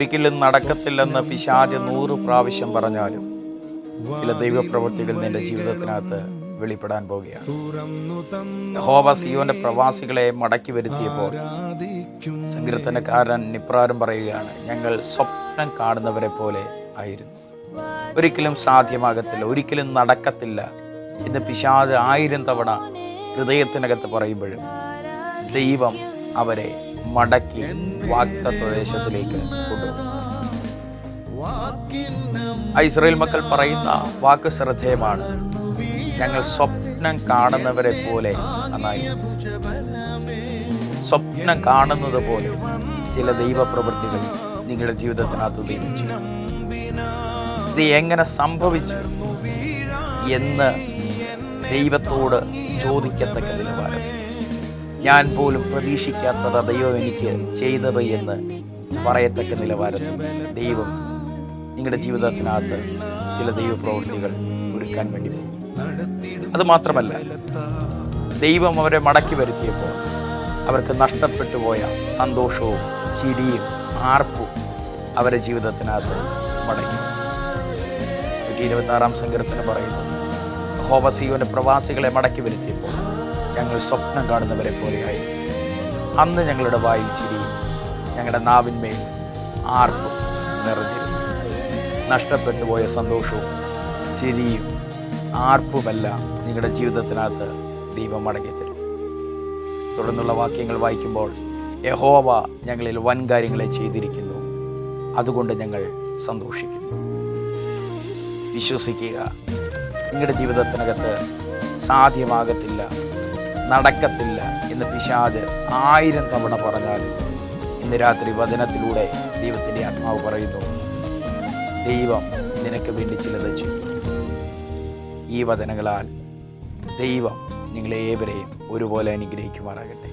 ഒരിക്കലും നടക്കത്തില്ലെന്ന് പിശാച് 100 പ്രാവശ്യം പറഞ്ഞാലും ചില ദൈവപ്രവൃത്തികൾ നിന്റെ ജീവിതത്തിനകത്ത് വെളിപ്പെടാൻ പോവുകയാണ്. യഹോവ സിയോന്റെ പ്രവാസികളെ മടക്കി വരുത്തിയപ്പോൾ സങ്കീർത്തനക്കാരൻ ഇപ്രകാരം പറയുകയാണ്, ഞങ്ങൾ സ്വപ്നം കാണുന്നവരെ പോലെ ആയിരുന്നു. ഒരിക്കലും സാധ്യമാകത്തില്ല, ഒരിക്കലും നടക്കത്തില്ല എന്ന് പിശാച് 1000 തവണ ഹൃദയത്തിനകത്ത് പറയുമ്പോഴും ദൈവം അവരെ മടക്കി വാഗ്ദത്ത ദേശത്തിലേക്ക് കൊണ്ടുവന്നു. ഇസ്രായേൽ മക്കൾ പറയുന്ന വാക്ക് ശ്രദ്ധേയമാണ്, ഞങ്ങൾ സ്വപ്നം കാണുന്നവരെ പോലെ നന്നായി. സ്വപ്നം കാണുന്നത് പോലെ ചില ദൈവപ്രവൃത്തികൾ നിങ്ങളുടെ ജീവിതത്തിനകത്ത് ദൈവം ചെയ്യും. ഇത് എങ്ങനെ സംഭവിച്ചു എന്ന് ദൈവത്തോട് ചോദിക്കത്തക്ക നിലവാരം, ഞാൻ പോലും പ്രതീക്ഷിക്കാത്തത് ദൈവം എനിക്ക് ചെയ്തത് എന്ന് പറയത്തക്ക നിലവാരത്തിൽ ദൈവം നിങ്ങളുടെ ജീവിതത്തിനകത്ത് ചില ദൈവപ്രവൃത്തികൾ ഒരുക്കാൻ വേണ്ടി പോകും. അതുമാത്രമല്ല, ദൈവം അവരെ മടക്കി വരുത്തിയപ്പോൾ അവർക്ക് നഷ്ടപ്പെട്ടു പോയ സന്തോഷവും ചിരിയും ആർപ്പും അവരുടെ ജീവിതത്തിനകത്ത് മടങ്ങി. 126 സങ്കീർത്തനം പറയുന്നു, യഹോവ സിയോന്റെ പ്രവാസികളെ മടക്കി വരുത്തിയപ്പോൾ ഞങ്ങൾ സ്വപ്നം കാണുന്നവരെ പോലെയായി. അന്ന് ഞങ്ങളുടെ വായിൽ ചിരിയും ഞങ്ങളുടെ നാവിന്മേൽ ആർപ്പും നിറഞ്ഞിരുന്നു. നഷ്ടപ്പെട്ടു പോയ സന്തോഷവും ചിരിയും ആർപ്പുമെല്ലാം നിങ്ങളുടെ ജീവിതത്തിനകത്ത് ദൈവം മടക്കി തരും. തുടർന്നുള്ള വാക്യങ്ങൾ വായിക്കുമ്പോൾ, യഹോവ ഞങ്ങളിൽ വൻ കാര്യങ്ങളെ ചെയ്തിരിക്കുന്നു, അതുകൊണ്ട് ഞങ്ങൾ സന്തോഷിക്കുന്നു. വിശ്വസിക്കുക, നിങ്ങളുടെ ജീവിതത്തിനകത്ത് സാധ്യമാകത്തില്ല, നടക്കത്തില്ല എന്ന് പിശാച് 1000 തവണ പറഞ്ഞാലും ഇന്ന് രാത്രി വചനത്തിലൂടെ ദൈവത്തിൻ്റെ ആത്മാവ് പറയുന്നു, ദൈവം നിനക്ക് വേണ്ടി ചിലത് ചെയ്യും. ഈ വചനങ്ങളാൽ ദൈവം നിങ്ങളെ ഏവരെയും ഒരുപോലെ അനുഗ്രഹിക്കുമാറാകട്ടെ.